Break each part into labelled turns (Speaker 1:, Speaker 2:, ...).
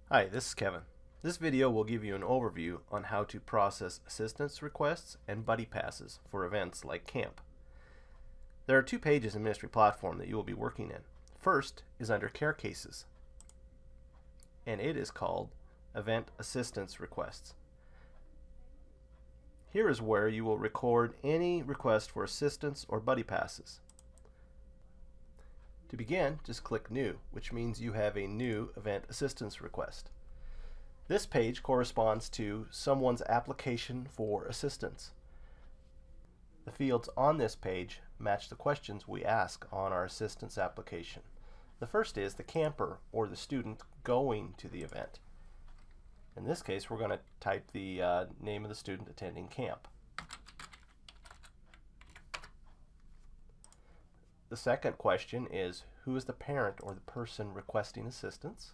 Speaker 1: Hi, this is Kevin. This video will give you an overview on how to process assistance requests and buddy passes for events like camp. There are two pages in Ministry Platform that you will be working in. First is under Care Cases, and it is called Event Assistance Requests. Here is where you will record any request for assistance or buddy passes. To begin, just click New, which means you have a new event assistance request. This page corresponds to someone's application for assistance. The fields on this page match the questions we ask on our assistance application. The first is the camper or the student going to the event. In this case, we're going to type the name of the student attending camp. The second question is, who is the parent or the person requesting assistance?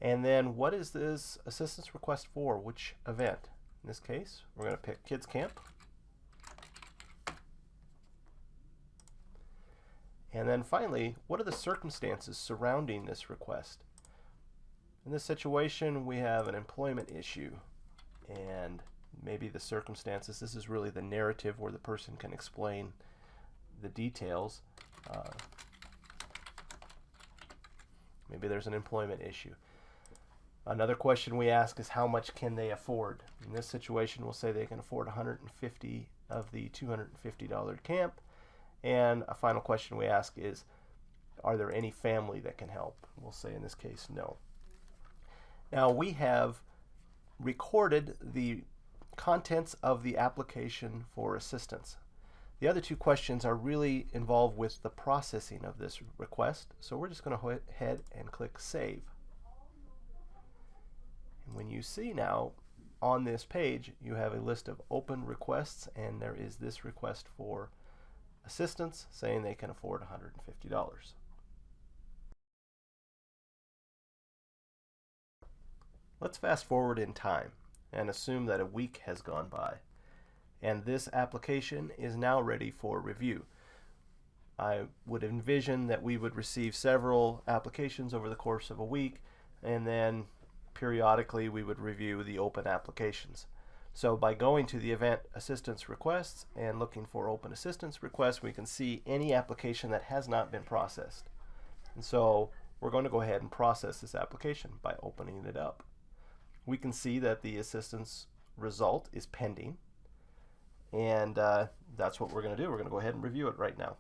Speaker 1: And then, what is this assistance request for? Which event? In this case, we're going to pick Kids Camp. And then finally, what are the circumstances surrounding this request? In this situation, we have an employment issue. And maybe the circumstances, this is really the narrative where the person can explain the details. Maybe there's an employment issue. Another question we ask is, how much can they afford? In this situation, we'll say they can afford $150 of the $250 camp. And a final question we ask is, are there any family that can help? We'll say in this case, no. Now we have recorded the contents of the application for assistance. The other two questions are really involved with the processing of this request, so we're just going to go ahead and click Save. And when you see now on this page, you have a list of open requests, and there is this request for assistance saying they can afford $150. Let's fast forward in time and assume that a week has gone by, and this application is now ready for review. I would envision that we would receive several applications over the course of a week, and then periodically we would review the open applications. So by going to the event assistance requests and looking for open assistance requests, we can see any application that has not been processed. And so we're going to go ahead and process this application by opening it up. We can see that the assistance result is pending, and that's what we're going to do. We're going to go ahead and review it right now.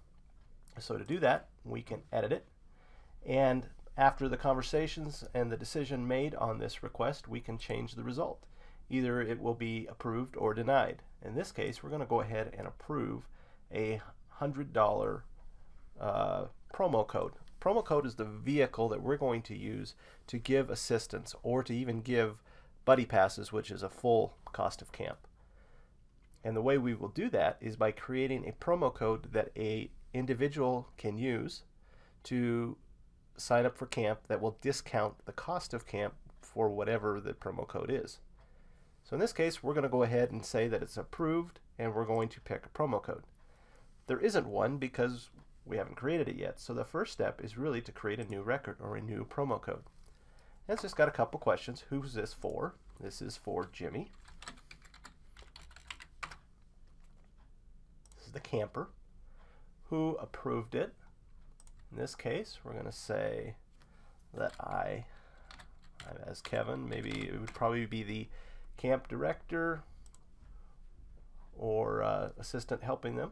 Speaker 1: So to do that, we can edit it, and after the conversations and the decision made on this request, we can change the result. Either it will be approved or denied. In this case, we're going to go ahead and approve a $100 promo code. Promo code is the vehicle that we're going to use to give assistance or to even give buddy passes, which is a full cost of camp. And the way we will do that is by creating a promo code that an individual can use to sign up for camp that will discount the cost of camp for whatever the promo code is. So in this case, we're going to go ahead and say that it's approved, and we're going to pick a promo code. There isn't one because we haven't created it yet. So the first step is really to create a new record or a new promo code. And it's just got a couple questions. Who's this for? This is for Jimmy. This is the camper. Who approved it? In this case, we're going to say that I, as Kevin, maybe it would probably be the camp director or assistant helping them.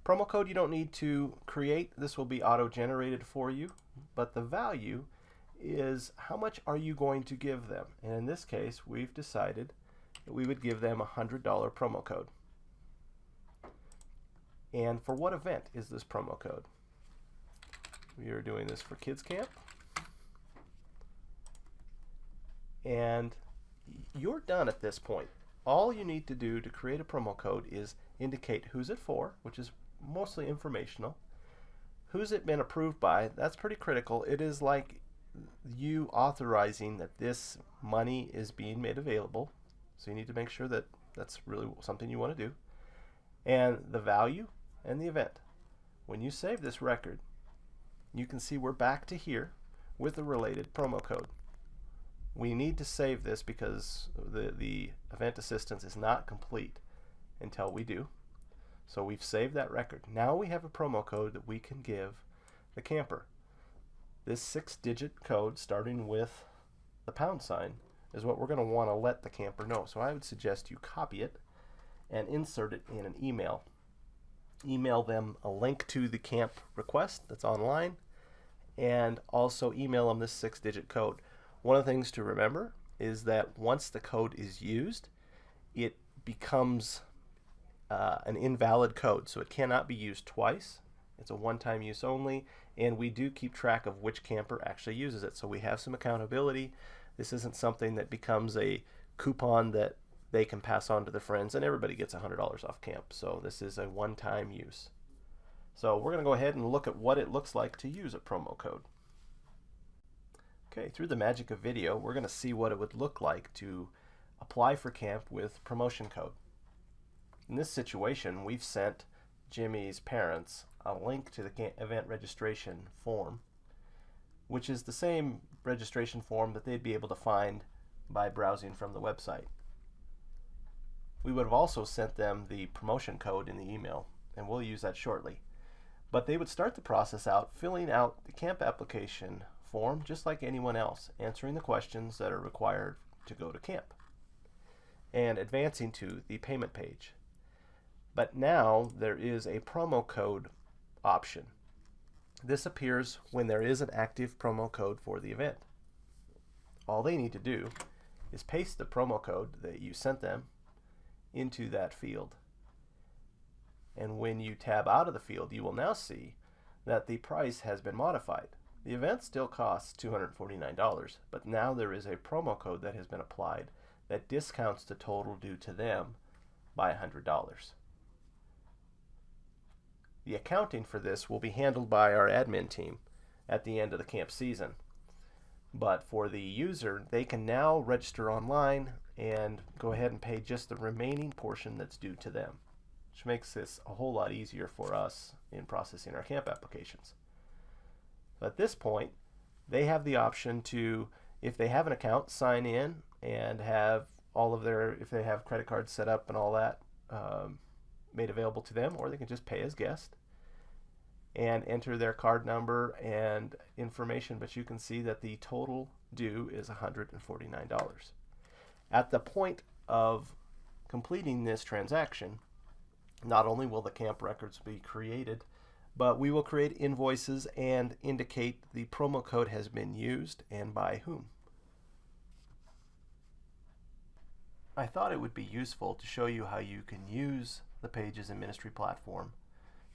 Speaker 1: Promo code you don't need to create. This will be auto-generated for you, but the value is how much are you going to give them. And in this case, we've decided that we would give them a $100 promo code. And for what event is this promo code? We are doing this for Kids Camp. And you're done at this point. All you need to do to create a promo code is indicate who's it for, which is mostly informational. Who's it been approved by? That's pretty critical. It is like you authorizing that this money is being made available. So you need to make sure that that's really something you want to do. And the value and the event. when you save this record, you can see we're back to here with the related promo code. We need to save this because the event assistance is not complete until we do. So we've saved that record. Now we have a promo code that we can give the camper. This 6-digit code starting with the # is what we're going to want to let the camper know. So I would suggest you copy it and insert it in an email. Email them a link to the camp request that's online, and also email them this 6-digit code. One of the things to remember is that once the code is used, it becomes an invalid code, so it cannot be used twice. It's a one-time use only, and we do keep track of which camper actually uses it, so we have some accountability. This isn't something that becomes a coupon that they can pass on to their friends and everybody gets $100 off camp. So this is a one-time use. So we're going to go ahead and look at what it looks like to use a promo code. Okay, through the magic of video, we're going to see what it would look like to apply for camp with promotion code. In this situation, we've sent Jimmy's parents a link to the event registration form, which is the same registration form that they'd be able to find by browsing from the website. We would have also sent them the promotion code in the email, and we'll use that shortly. But they would start the process out filling out the camp application form just like anyone else, answering the questions that are required to go to camp, and advancing to the payment page. But now there is a promo code option. This appears when there is an active promo code for the event. All they need to do is paste the promo code that you sent them into that field. And when you tab out of the field, you will now see that the price has been modified. The event still costs $249, but now there is a promo code that has been applied that discounts the total due to them by $100. The accounting for this will be handled by our admin team at the end of the camp season. But for the user, they can now register online and go ahead and pay just the remaining portion that's due to them, which makes this a whole lot easier for us in processing our camp applications. At this point, they have the option to, if they have an account, sign in and have all of their, if they have credit cards set up and all that made available to them, or they can just pay as guest and enter their card number and information, but you can see that the total due is $149. At the point of completing this transaction, not only will the camp records be created, but we will create invoices and indicate the promo code has been used and by whom. I thought it would be useful to show you how you can use the Pages and Ministry platform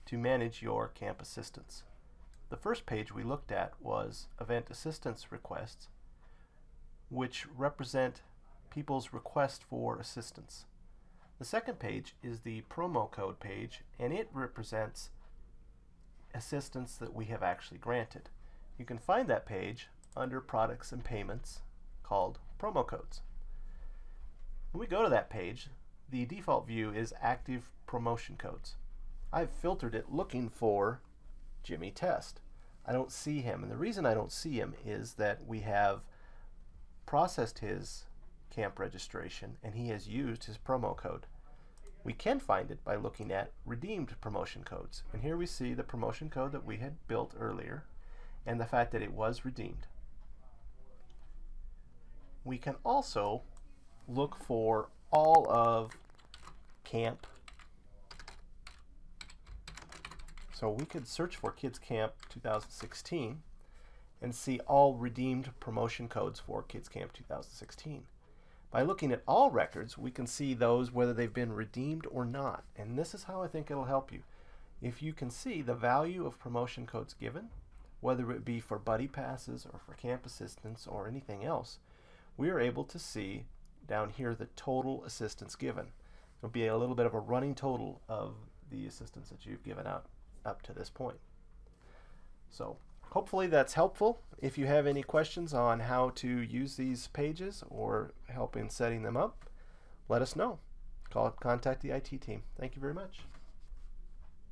Speaker 1: to manage your camp assistance. The first page we looked at was event assistance requests, which represent people's request for assistance. The second page is the promo code page, and it represents assistance that we have actually granted. You can find that page under products and payments called promo codes. When we go to that page, the default view is active promotion codes. I've filtered it looking for Jimmy Test. I don't see him, and the reason I don't see him is that we have processed his camp registration and he has used his promo code. We can find it by looking at redeemed promotion codes, and here we see the promotion code that we had built earlier and the fact that it was redeemed. We can also look for all of camp. So we could search for Kids Camp 2016 and see all redeemed promotion codes for Kids Camp 2016. By looking at all records, we can see those whether they've been redeemed or not. And this is how I think it'll help you. If you can see the value of promotion codes given, whether it be for buddy passes or for camp assistance or anything else, we are able to see down here the total assistance given. It'll be a little bit of a running total of the assistance that you've given out up to this point. So hopefully that's helpful. If you have any questions on how to use these pages or help in setting them up, let us know. Contact the IT team. Thank you very much.